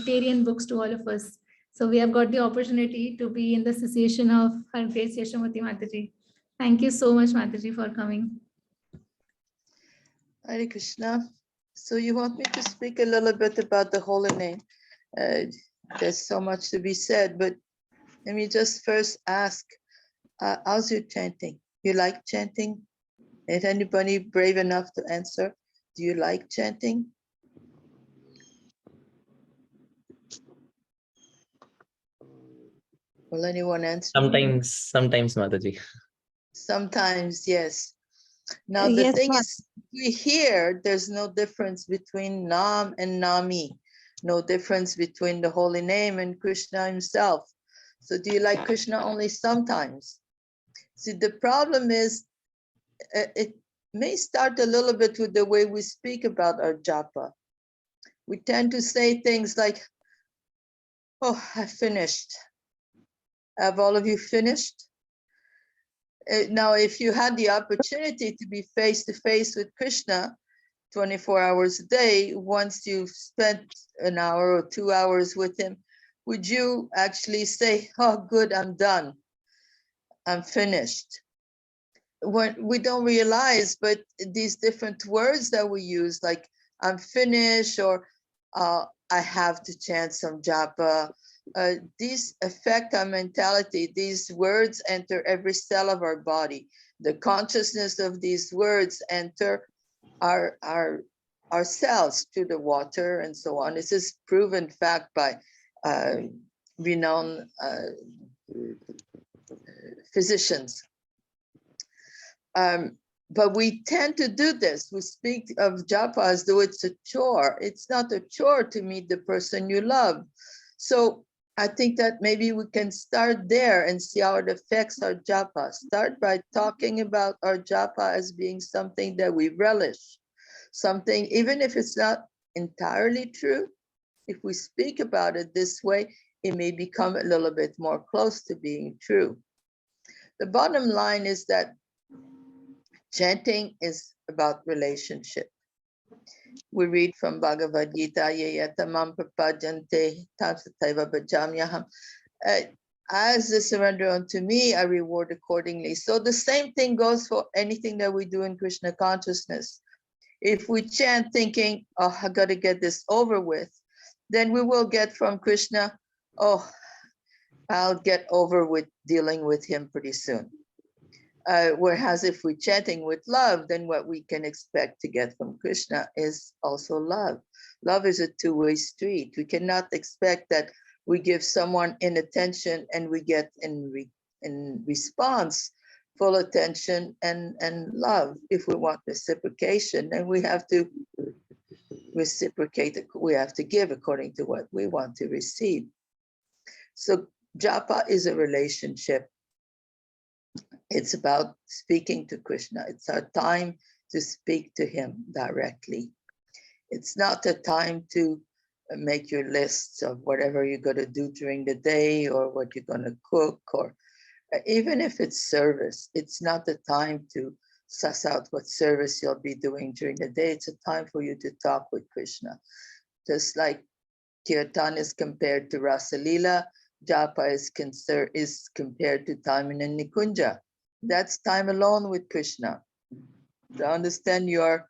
vegetarian books to all of us. So we have got the opportunity to be in the association of Her Grace Yashomati Mataji. Thank you so much, Mataji, for coming. Hare Krishna. So you want me to speak a little bit about the holy name? There's so much to be said, but let me just first ask, how's your chanting? You like chanting? Is anybody brave enough to answer? Do you like chanting? Will anyone answer? Sometimes, Mataji. Sometimes, yes. Now, the Yes, thing is, we hear there's no difference between Nam and Nami, no difference between the holy name and Krishna himself. So do you like Krishna only sometimes? See, the problem is, it may start a little bit with the way we speak about our japa. We tend to say things like, oh, I finished. Have all of you finished? Now, if you had the opportunity to be face to face with Krishna 24 hours a day, once you've spent an hour or 2 hours with him, would you actually say, oh, good, I'm done. I'm finished. When we don't realize, but these different words that we use, like I'm finished, or I have to chant some japa, these affect our mentality. These words enter every cell of our body. The consciousness of these words enter our cells through the water and so on. This is proven fact by renowned physicians. But we tend to do this. We speak of japa as though it's a chore. It's not a chore to meet the person you love. So I think that maybe we can start there and see how it affects our japa. Start by talking about our japa as being something that we relish. Something, even if it's not entirely true, if we speak about it this way, it may become a little bit more close to being true. The bottom line is that chanting is about relationship. We read from Bhagavad Gita, Yeyatamam prapajante tatsataiva bhajamyaham. As they surrender unto me, I reward accordingly. So the same thing goes for anything that we do in Krishna consciousness. If we chant thinking, oh, I got to get this over with, then we will get from Krishna, oh, I'll get over with dealing with him pretty soon. Whereas if we're chanting with love, then what we can expect to get from Krishna is also love. Love is a two-way street. We cannot expect that we give someone inattention and we get in response full attention and love. If we want reciprocation, then we have to reciprocate. We have to give according to what we want to receive. So japa is a relationship. It's about speaking to Krishna. It's our time to speak to him directly. It's not a time to make your lists of whatever you're going to do during the day or what you're going to cook, or even if it's service, it's not the time to suss out what service you'll be doing during the day. It's a time for you to talk with Krishna. Just like Kirtan is compared to Rasa Leela, Japa is compared to time in a Nikunja. That's time alone with Krishna. To understand, you're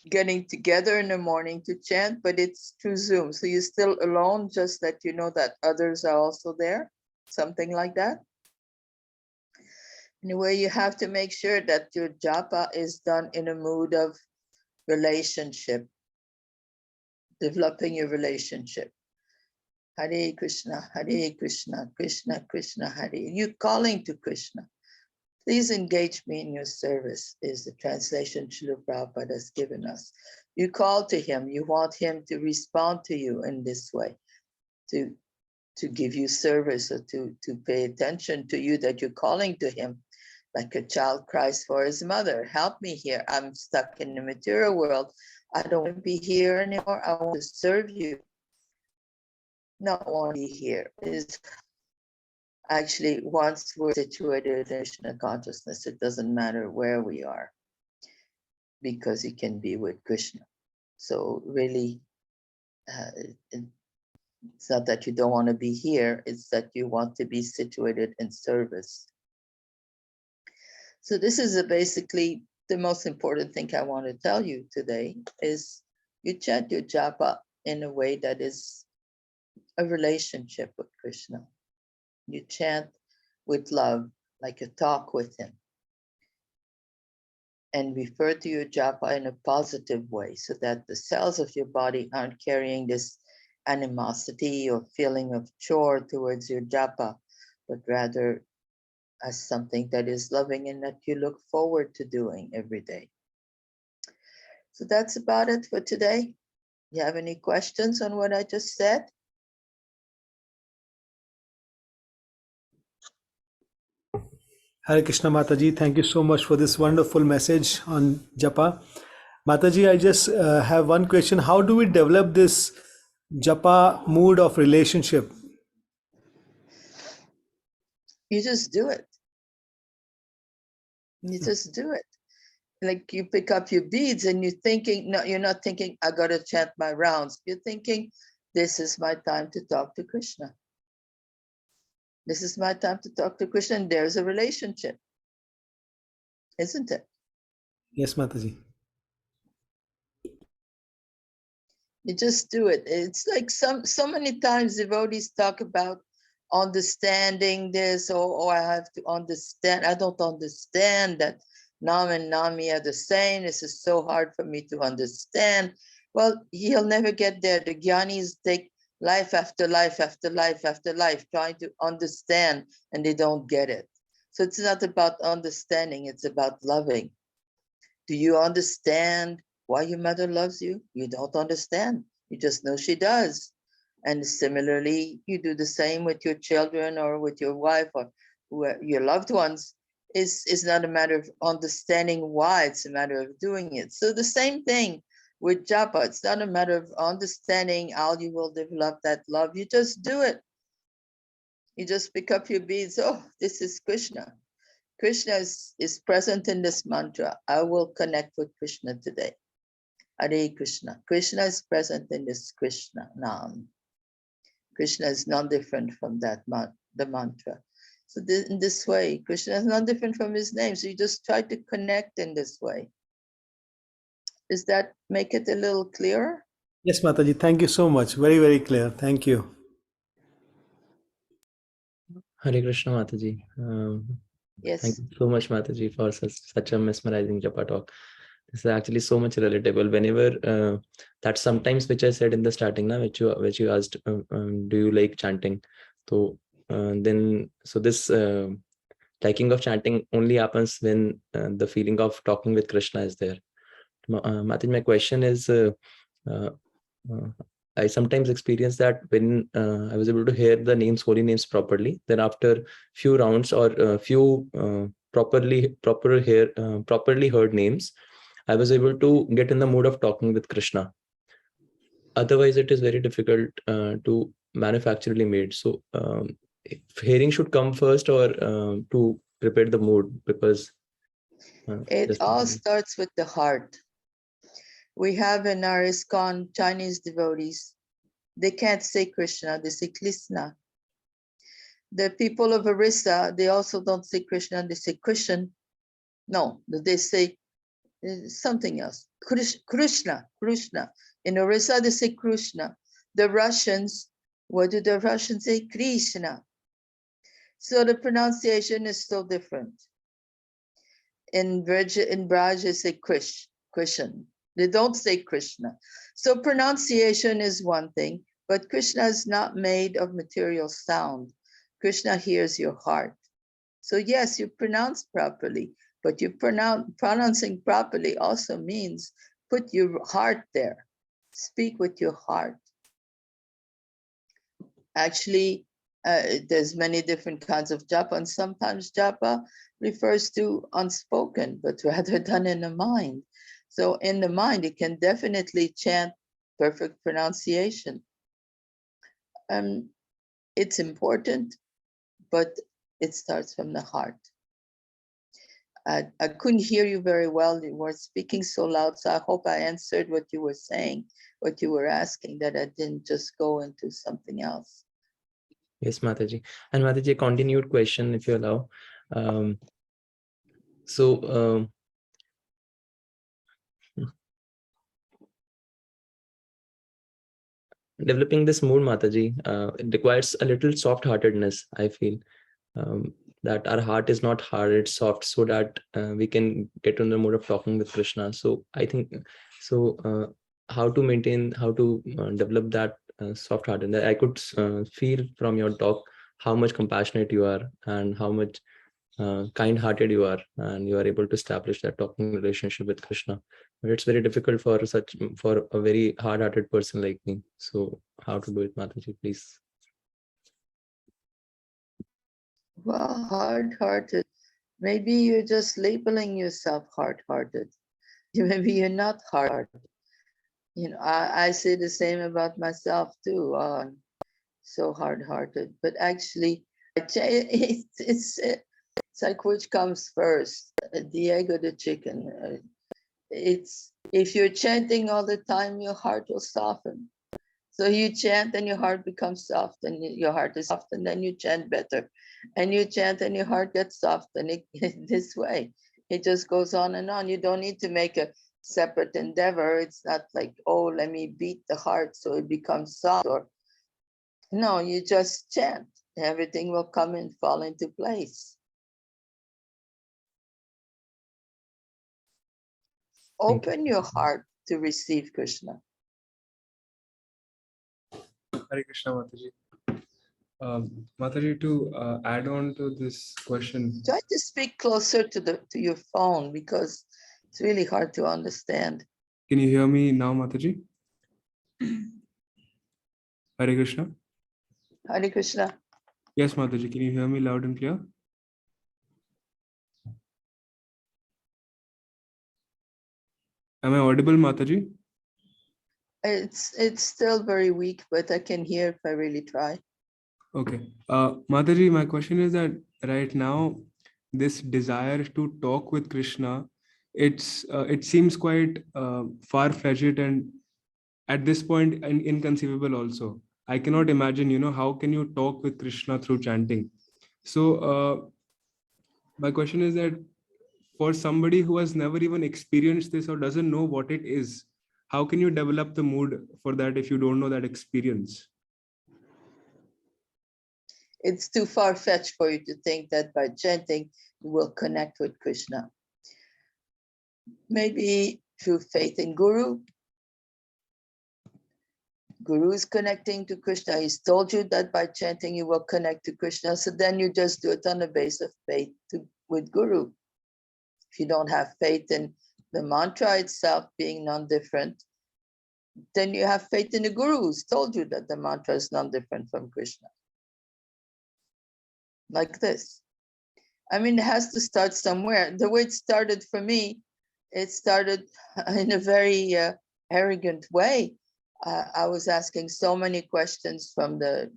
getting together in the morning to chant, but it's through Zoom. So you're still alone, just that you know that others are also there, something like that. Anyway, you have to make sure that your japa is done in a mood of relationship, developing your relationship. Hare Krishna, Krishna Krishna, Hare. You calling to Krishna. Please engage me in your service is the translation Srila Prabhupada has given us. You call to him, you want him to respond to you in this way, to give you service or to pay attention to you, that you're calling to him. Like a child cries for his mother, help me here. I'm stuck in the material world. I don't want to be here anymore. I want to serve you. Not want to be here. Is actually, once we're situated in Krishna consciousness, it doesn't matter where we are, because you can be with Krishna. So really, It's not that you don't want to be here, it's that you want to be situated in service. So this is basically the most important thing I want to tell you today is you chant your japa in a way that is a relationship with Krishna. You chant with love, like you talk with him. And refer to your japa in a positive way so that the cells of your body aren't carrying this animosity or feeling of chore towards your japa, but rather as something that is loving and that you look forward to doing every day. So that's about it for today. You have any questions on what I just said? Hare Krishna Mataji, thank you so much for this wonderful message on Japa. Mataji, I just have one question. How do we develop this Japa mood of relationship? You just do it. You just do it. Like you pick up your beads and you're thinking, no, you're not thinking, I gotta chant my rounds. You're thinking, this is my time to talk to Krishna. This is my time to talk to Krishna, and there's a relationship, isn't it? Yes, Mataji. You just do it. It's like so many times devotees talk about understanding this, or I have to understand. I don't understand that Nam and Nami are the same. This is so hard for me to understand. Well, he'll never get there. The Gyanis take life after life after life after life trying to understand, and they don't get it. So it's not about understanding, it's about loving. Do you understand why your mother loves you? You don't understand. You just know she does. And similarly, you do the same with your children or with your wife or your loved ones. It's not a matter of understanding why, it's a matter of doing it. So the same thing with japa. It's not a matter of understanding how you will develop that love. You just do it. You just pick up your beads. Oh, this is Krishna. Krishna is present in this mantra. I will connect with Krishna today. Hare Krishna. Krishna is present in this Krishna Nam. Krishna is not different from that the mantra. So in this way, Krishna is not different from his name. So you just try to connect in this way. Does that make it a little clearer? Yes, Mataji. Thank you so much. Very, very clear. Thank you. Hare Krishna Mataji. Yes. Thank you so much, Mataji, for such a mesmerizing Japa talk. This is actually so much relatable. Whenever that sometimes which I said in the starting, now which you asked, do you like chanting? So this liking of chanting only happens when the feeling of talking with Krishna is there. Mataji, my question is, I sometimes experience that when I was able to hear the names, holy names properly, then after few rounds or few properly heard names, I was able to get in the mood of talking with Krishna. Otherwise, it is very difficult to manufacturally made. So if hearing should come first or to prepare the mood, because it all starts with the heart. We have in our ISKCON Chinese devotees, they can't say Krishna, they say Krishna. The people of Orissa, they also don't say Krishna, they say Krishan. No, they say something else. Krishna. In Orissa, they say Krishna. The Russians, what do the Russians say? Krishna. So the pronunciation is so different. In Braj, they say Krishan. They don't say Krishna. So pronunciation is one thing, but Krishna is not made of material sound. Krishna hears your heart. So yes, you pronounce properly, but you pronouncing properly also means put your heart there. Speak with your heart. Actually, there's many different kinds of japa, and sometimes japa refers to unspoken, but rather done in the mind. So in the mind, you can definitely chant perfect pronunciation. It's important, but it starts from the heart. I couldn't hear you very well. You were speaking so loud. So I hope I answered what you were saying, what you were asking, that I didn't just go into something else. Yes, Mataji. And Mataji, a continued question, if you allow. Um, so, developing this mood, Mataji, it requires a little soft-heartedness, I feel. That our heart is not hard, it's soft, so that we can get in the mood of talking with Krishna. So I think, so how to maintain, how to develop that soft-heartedness. I could feel from your talk how much compassionate you are and how much kind-hearted you are, and you are able to establish that talking relationship with Krishna. But it's very difficult for a very hard-hearted person like me. So how to do it, Mataji, please? Well, hard-hearted. Maybe you're just labeling yourself hard-hearted. Maybe you're not hard-hearted. You know, I say the same about myself too. I'm so hard-hearted, but actually, it's like which comes first, the egg or the chicken? It's if you're chanting all the time, your heart will soften. So you chant and your heart becomes soft, and your heart is soft, and then you chant better, and you chant and your heart gets soft, and this way it just goes on and on. You don't need to make a separate endeavor. It's not like, oh, let me beat the heart so it becomes soft, or no, you just chant. Everything will come and fall into place. Thank you. Open your heart to receive Krishna. Hare Krishna, Mataji. Mataji, to add on to this question. Try to speak closer to your phone, because it's really hard to understand. Can you hear me now, Mataji? Hare Krishna. Hare Krishna. Yes, Mataji, can you hear me loud and clear? Am I audible, Mataji? It's still very weak, but I can hear if I really try. Okay. Mataji, my question is that right now, this desire to talk with Krishna, it seems quite far-fetched and at this point inconceivable also. I cannot imagine, how can you talk with Krishna through chanting? So my question is that for somebody who has never even experienced this or doesn't know what it is, how can you develop the mood for that if you don't know that experience? It's too far-fetched for you to think that by chanting you will connect with Krishna. Maybe through faith in Guru. Guru is connecting to Krishna. He's told you that by chanting you will connect to Krishna. So then you just do it on the basis of faith with Guru. If you don't have faith in the mantra itself being non-different, then you have faith in the Guru who's told you that the mantra is non-different from Krishna. Like this. I mean, it has to start somewhere. The way it started for me, it started in a very arrogant way. I was asking so many questions from the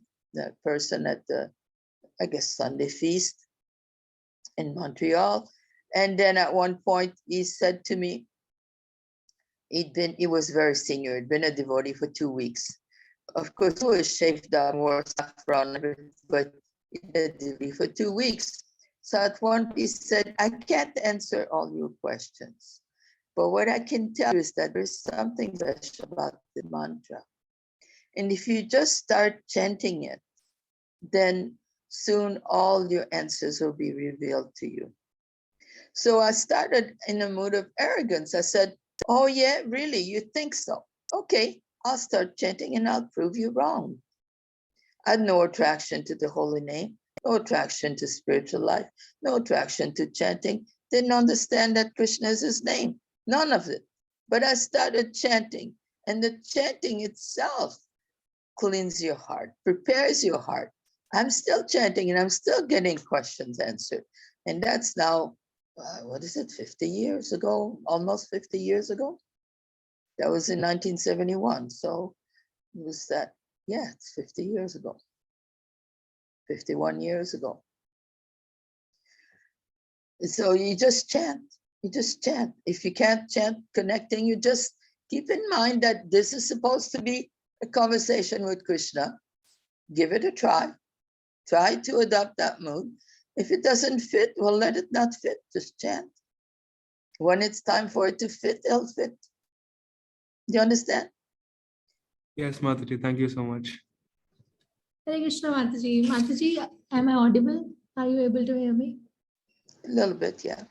person at the, I guess, Sunday feast in Montreal. And then at one point he said to me, he was very senior, he'd been a devotee for 2 weeks. Of course, he was shaved down, wore saffron, but he did a devotee for 2 weeks. So at one he said, I can't answer all your questions, but what I can tell you is that there's something special about the mantra. And if you just start chanting it, then soon all your answers will be revealed to you. So I started in a mood of arrogance. I said, oh yeah, really, you think so? Okay, I'll start chanting and I'll prove you wrong. I had no attraction to the holy name, no attraction to spiritual life, no attraction to chanting. Didn't understand that Krishna is his name, none of it. But I started chanting, and the chanting itself cleans your heart, prepares your heart. I'm still chanting and I'm still getting questions answered. And that's now, what is it, 50 years ago, almost 50 years ago? That was in 1971. So it was that, yeah, it's 50 years ago, 51 years ago. So you just chant. You just chant. If you can't chant connecting, you just keep in mind that this is supposed to be a conversation with Krishna. Give it a try. Try to adopt that mood. If it doesn't fit, well, let it not fit. Just chant. When it's time for it to fit, it'll fit. Do you understand? Yes, Mataji, thank you so much. Hare Krishna, Mataji. Mataji, am I audible? Are you able to hear me? A little bit, yeah.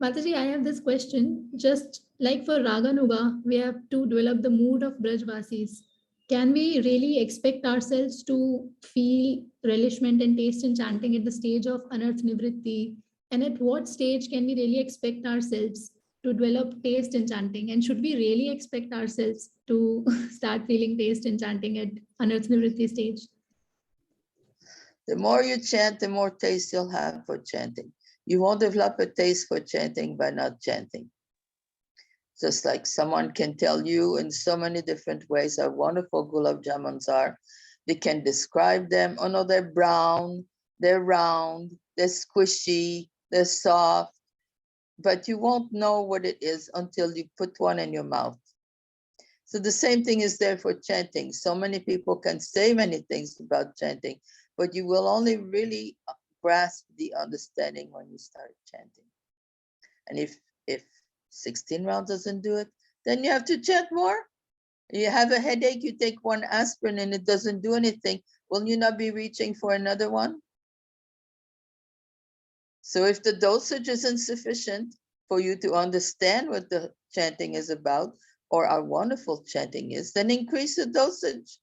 Mataji, I have this question. Just like for Raganuga, we have to develop the mood of Brajvasis. Can we really expect ourselves to feel relishment and taste in chanting at the stage of Anarth Nivritti? And at what stage can we really expect ourselves to develop taste in chanting? And should we really expect ourselves to start feeling taste in chanting at Anarth Nivritti stage? The more you chant, the more taste you'll have for chanting. You won't develop a taste for chanting by not chanting. Just like someone can tell you in so many different ways how wonderful gulab jamans are. They can describe them. Oh no, they're brown, they're round, they're squishy, they're soft. But you won't know what it is until you put one in your mouth. So the same thing is there for chanting. So many people can say many things about chanting, but you will only really grasp the understanding when you start chanting. And if 16 rounds doesn't do it, then you have to chant more. You have a headache, you take one aspirin and it doesn't do anything. Will you not be reaching for another one? So if the dosage isn't sufficient for you to understand what the chanting is about, or how wonderful chanting is, then increase the dosage.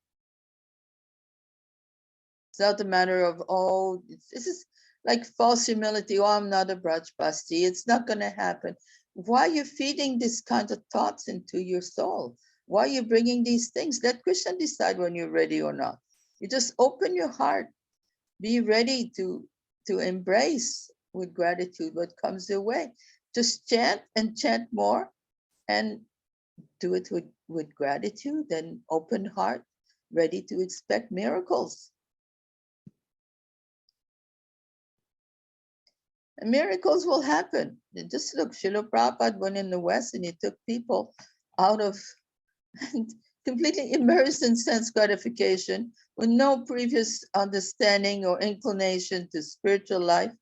It's not a matter of, oh, this is like false humility. Oh, I'm not a Brajpasti. It's not going to happen. Why are you feeding this kind of thoughts into your soul? Why are you bringing these things? Let Krishna decide when you're ready or not. You just open your heart. Be ready to embrace with gratitude what comes your way. Just chant and chant more and do it with gratitude and open heart, ready to expect miracles. And miracles will happen. And just look, Srila Prabhupada went in the West and he took people out of completely immersed in sense gratification with no previous understanding or inclination to spiritual life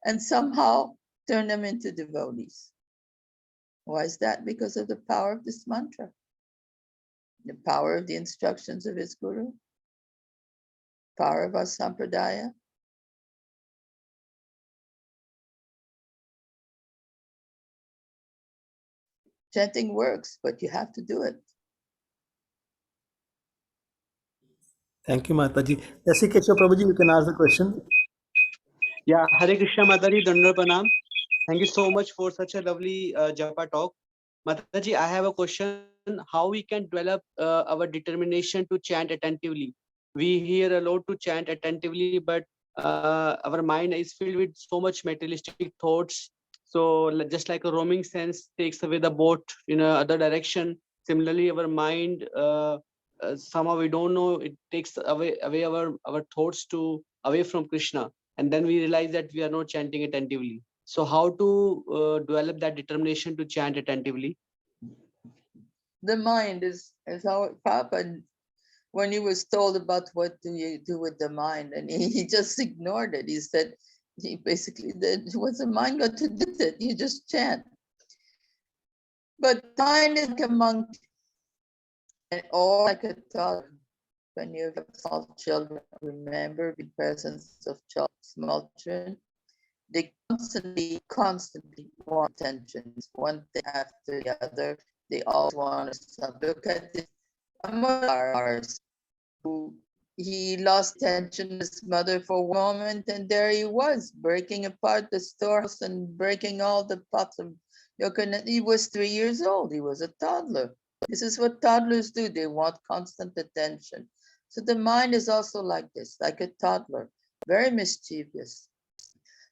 and somehow turned them into devotees. Why is that? Because of the power of this mantra, the power of the instructions of his guru, power of our sampradaya. Chanting works, but you have to do it. Thank you, Mataji. Jesse Keshav Prabhuji, you can ask the question. Yeah, Hare Krishna Mataji, Dandar Pranam. Thank you so much for such a lovely Japa talk. Mataji, I have a question. How we can develop our determination to chant attentively? We hear a lot to chant attentively, but our mind is filled with so much materialistic thoughts. So just like a roaming sense takes away the boat in other direction. Similarly, our mind somehow we don't know, it takes away our thoughts to away from Krishna, and then we realize that we are not chanting attentively. So how to develop that determination to chant attentively? The mind is how Papa, when he was told about what do you do with the mind, and he just ignored it. He said, he basically did, what's the mind got to do with it? You just chant. But mind is like a monkey, and or like a toddler. When you have small children, remember the presence of small children. They constantly want attention. It's one thing after the other. They all want to look at this. Ours, who he lost attention to his mother for one moment, and there he was breaking apart the storehouse and breaking all the pots of coconut. He was 3 years old. He was a toddler. This is what toddlers do. They want constant attention. So the mind is also like this, like a toddler, very mischievous.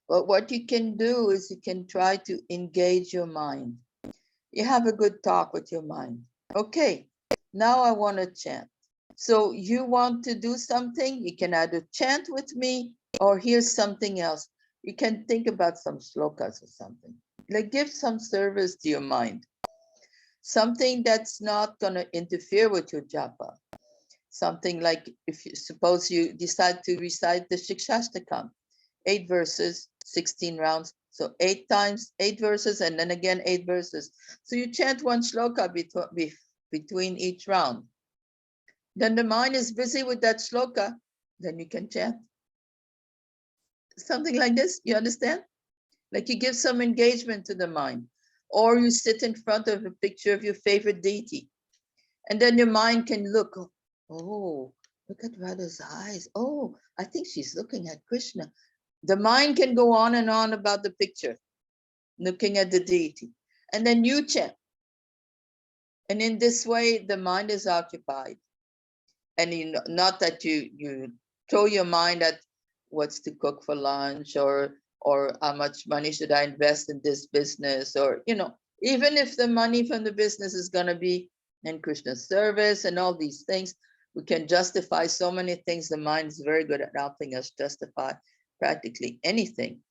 But what you can do is you can try to engage your mind. You have a good talk with your mind. Okay, now I want to chant. So you want to do something, you can either chant with me or here's something else. you can think about some shlokas or something. Like give some service to your mind. Something that's not going to interfere with your japa. Something like, if you suppose you decide to recite the Shikshashtakam, 8 verses, 16 rounds. So 8 times, 8 verses, and then again 8 verses. So you chant one shloka between each round. Then the mind is busy with that shloka, then you can chant. Something like this, you understand? Like you give some engagement to the mind. Or you sit in front of a picture of your favorite deity. And then your mind can look, oh, look at Radha's eyes. Oh, I think she's looking at Krishna. The mind can go on and on about the picture, looking at the deity. And then you chant. And in this way, the mind is occupied. And not that you throw your mind at what's to cook for lunch, or how much money should I invest in this business, or, even if the money from the business is going to be in Krishna's service and all these things, we can justify so many things. The mind is very good at helping us justify practically anything.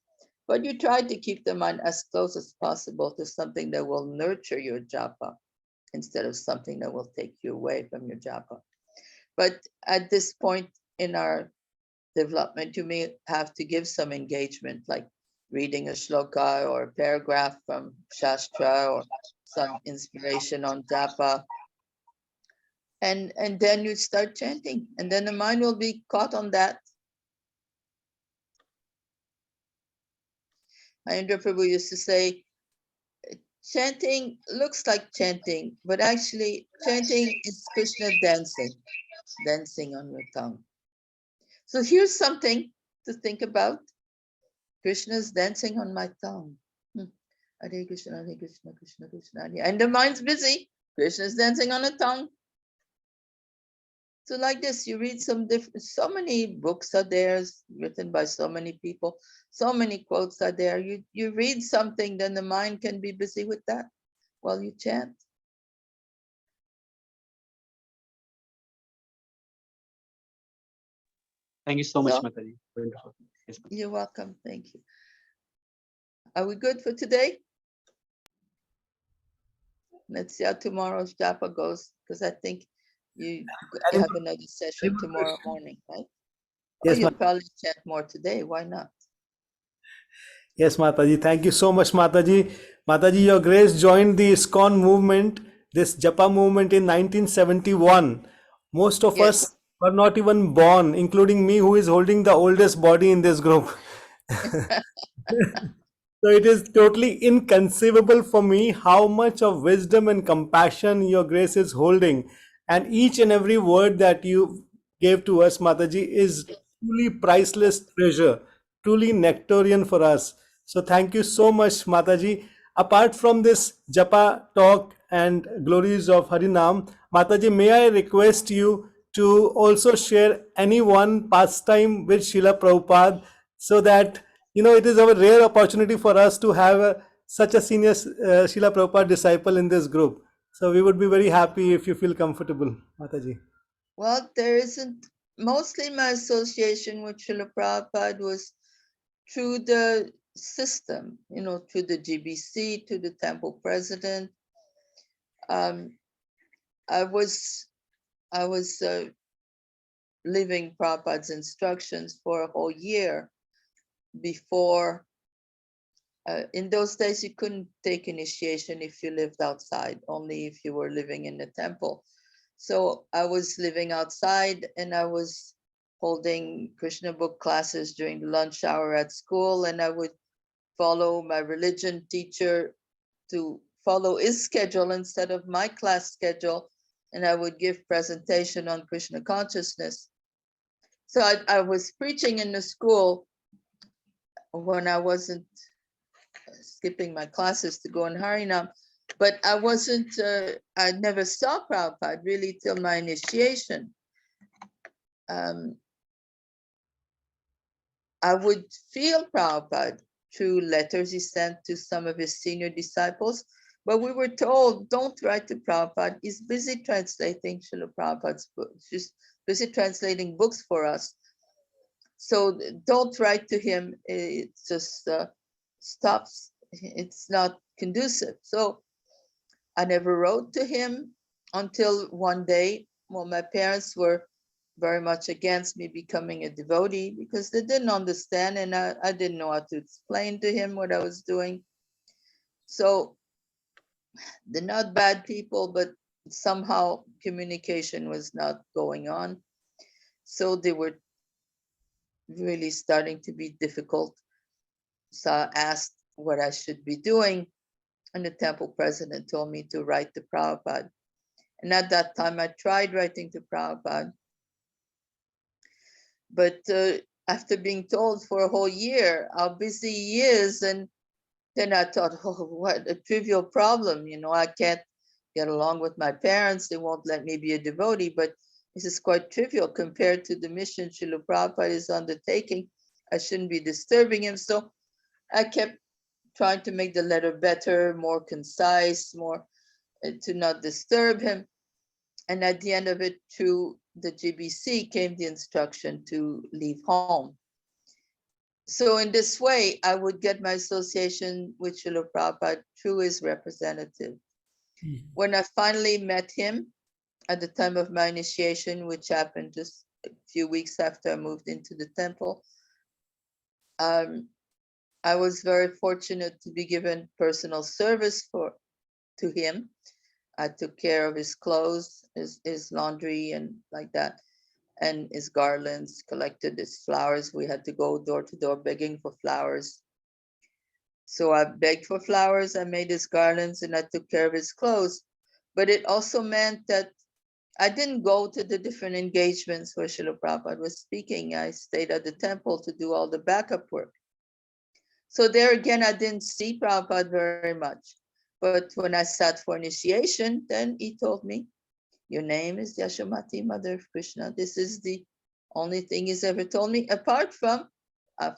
But you try to keep the mind as close as possible to something that will nurture your japa instead of something that will take you away from your japa. But at this point in our development, you may have to give some engagement, like reading a shloka or a paragraph from Shastra or some inspiration on japa. And then you start chanting, and then the mind will be caught on that. Mahendra Prabhu used to say, chanting looks like chanting, but actually chanting is Krishna dancing on your tongue. So here's something to think about. Krishna's dancing on my tongue. Hare Krishna, Krishna Krishna, Hare. And the mind's busy. Krishna's dancing on the tongue. So like this, you read so many books are there written by so many people, so many quotes are there. You read something, then the mind can be busy with that while you chant. Thank you so much, So, Mataji. Wonderful. Yes, ma'am. You're welcome. Thank you. Are we good for today? Let's see how tomorrow's japa goes, because I think you have another session tomorrow morning, right? Yes, You'll probably chant more today. Why not? Yes, Mataji. Thank you so much, Mataji. Mataji, Your Grace joined the ISKCON movement, this Japa movement in 1971. Most of Yes. us were not even born, including me, who is holding the oldest body in this group. So it is totally inconceivable for me how much of wisdom and compassion Your Grace is holding. And each and every word that you gave to us, Mataji, is truly priceless treasure, truly nectarian for us. So thank you so much, Mataji. Apart from this Japa talk and glories of Harinam, Mataji, may I request you to also share any one pastime with Srila Prabhupada, so that it is a rare opportunity for us to have such a senior Srila Prabhupada disciple in this group. So we would be very happy if you feel comfortable, Mataji. Well, there isn't. Mostly my association with Srila Prabhupada was through the system, through the GBC, to the temple president. I was living Prabhupada's instructions for a whole year before. In those days, you couldn't take initiation if you lived outside, only if you were living in the temple. So I was living outside, and I was holding Krishna book classes during the lunch hour at school, and I would follow my religion teacher to follow his schedule instead of my class schedule, and I would give presentation on Krishna consciousness. So I was preaching in the school when I wasn't skipping my classes to go in Harinam, but I never saw Prabhupada really till my initiation. I would feel Prabhupada through letters he sent to some of his senior disciples, but we were told, don't write to Prabhupada. He's busy translating Srila Prabhupada's books, just busy translating books for us. So don't write to him. It just stops. It's not conducive. So I never wrote to him until one day, well, my parents were very much against me becoming a devotee because they didn't understand, and I didn't know how to explain to him what I was doing. So they're not bad people, but somehow communication was not going on. So they were really starting to be difficult. So I asked what I should be doing, and the temple president told me to write to Prabhupada. And at that time, I tried writing to Prabhupada. But after being told for a whole year how busy he is, and then I thought, oh, what a trivial problem. You know, I can't get along with my parents. They won't let me be a devotee, but this is quite trivial compared to the mission Srila Prabhupada is undertaking. I shouldn't be disturbing him. So I kept trying to make the letter better, more concise, more to not disturb him. And at the end of it, through the GBC came the instruction to leave home. So in this way, I would get my association with Srila Prabhupada through his representative. When I finally met him at the time of my initiation, which happened just a few weeks after I moved into the temple, I was very fortunate to be given personal service to him. I took care of his clothes, his laundry and like that, and his garlands, collected his flowers. We had to go door to door begging for flowers. So I begged for flowers, I made his garlands, and I took care of his clothes. But it also meant that I didn't go to the different engagements where Srila Prabhupada was speaking. I stayed at the temple to do all the backup work. So there again, I didn't see Prabhupada very much. But when I sat for initiation, then he told me, your name is Yashomati, Mother of Krishna. This is the only thing he's ever told me, apart from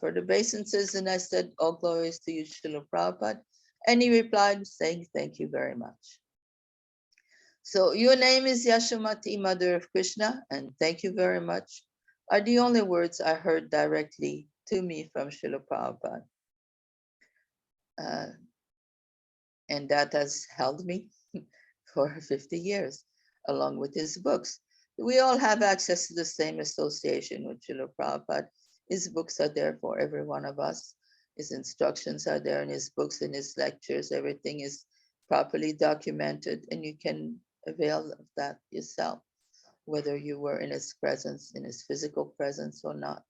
for the obeisances. And I said, all glories to you, Srila Prabhupada. And he replied saying, thank you very much. So your name is Yashomati, Mother of Krishna, and thank you very much are the only words I heard directly to me from Srila Prabhupada. And that has held me for 50 years, along with his books. We all have access to the same association with Srila Prabhupada. His books are there for every one of us. His instructions are there in his books, in his lectures. Everything is properly documented, and you can avail of that yourself, whether you were in his presence, in his physical presence or not.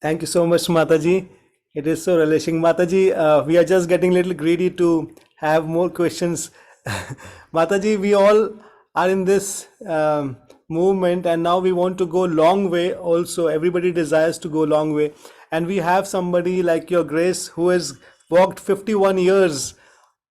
Thank you so much, Mataji. It is so relishing. Mataji, we are just getting a little greedy to have more questions. Mataji, we all are in this movement, and now we want to go long way also. Everybody desires to go long way. And we have somebody like Your Grace who has walked 51 years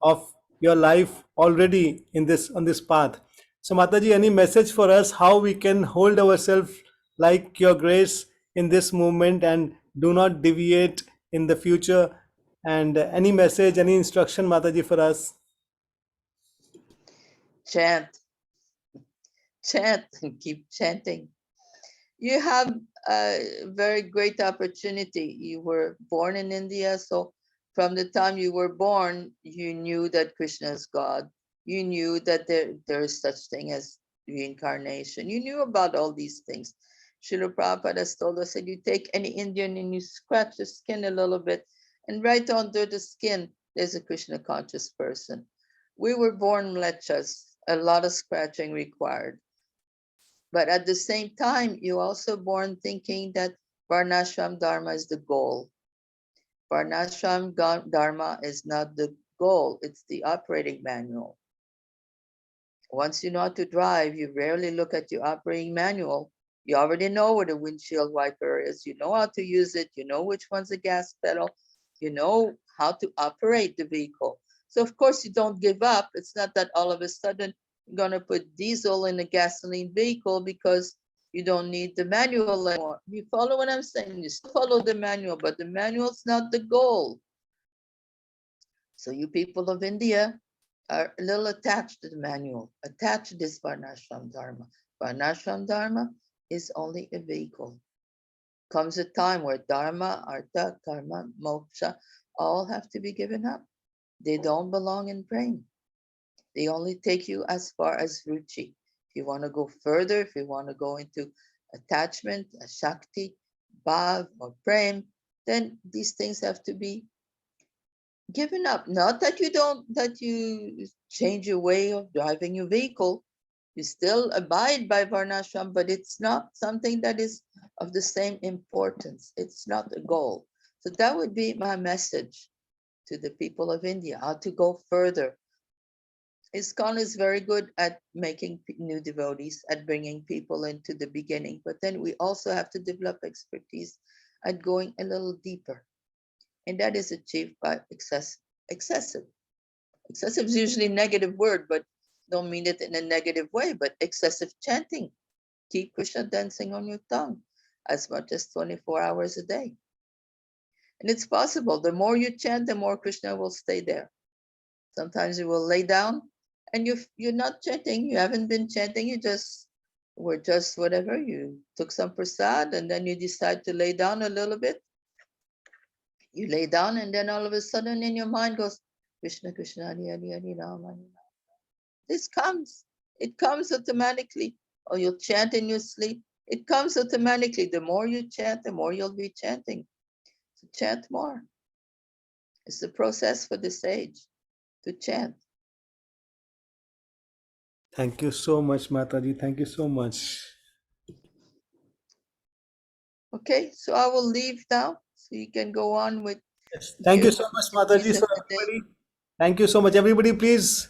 of your life already in this on this path. So Mataji, any message for us how we can hold ourselves like Your Grace in this movement and do not deviate in the future? And any message, any instruction, Mataji, for us? Chant, chant, and keep chanting. You have a very great opportunity. You were born in India, so from the time you were born, you knew that Krishna is God. You knew that there is such thing as reincarnation. You knew about all these things. Srila Prabhupada has told us that you take any Indian and you scratch the skin a little bit, and right under the skin, there's a Krishna conscious person. We were born mlechas, a lot of scratching required. But at the same time, you also born thinking that Varnashram Dharma is the goal. Varnashram Dharma is not the goal, it's the operating manual. Once you know how to drive, you rarely look at your operating manual. You already know what a windshield wiper is. You know how to use it. You know which one's a gas pedal. You know how to operate the vehicle. So of course you don't give up. It's not that all of a sudden you're gonna put diesel in a gasoline vehicle because you don't need the manual anymore. You follow what I'm saying? You still follow the manual, but the manual's not the goal. So you people of India are a little attached to the manual, attached to this Varnashram Dharma. Varnashram Dharma is only a vehicle. Comes a time where dharma, artha, karma, moksha all have to be given up. They don't belong in brain. They only take you as far as ruchi. If you want to go further, if you want to go into attachment, shakti, bhav, or prem, then these things have to be given up. Not that you change your way of driving your vehicle. You still abide by varnashram, but it's not something that is of the same importance. It's not a goal. So that would be my message to the people of India, how to go further. ISKCON is very good at making new devotees, at bringing people into the beginning, but then we also have to develop expertise at going a little deeper. And that is achieved by excessive. Excessive is usually a negative word, but don't mean it in a negative way, but excessive chanting. Keep Krishna dancing on your tongue as much as 24 hours a day. And it's possible. The more you chant, the more Krishna will stay there. Sometimes you will lay down and you're not chanting. You haven't been chanting. You just were just whatever. You took some prasad and then you decide to lay down a little bit. You lay down and then all of a sudden in your mind goes, Krishna, Krishna, Hari, Hari, Hari, Ram, Hari, Ram. This comes. It comes automatically. Or you'll chant in your sleep. It comes automatically. The more you chant, the more you'll be chanting. So chant more. It's the process for the sage to chant. Thank you so much, Mataji. Thank you so much. Okay, so I will leave now so you can go on with Yes. Thank you your so much, activities Mataji. of So the day. everybody, thank you so much. Everybody, please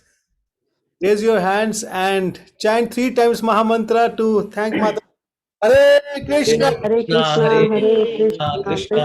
raise your hands and chant 3 times Mahamantra to thank Mataji. Hare Krishna. Hare Krishna, Hare Hare Krishna, Krishna, Krishna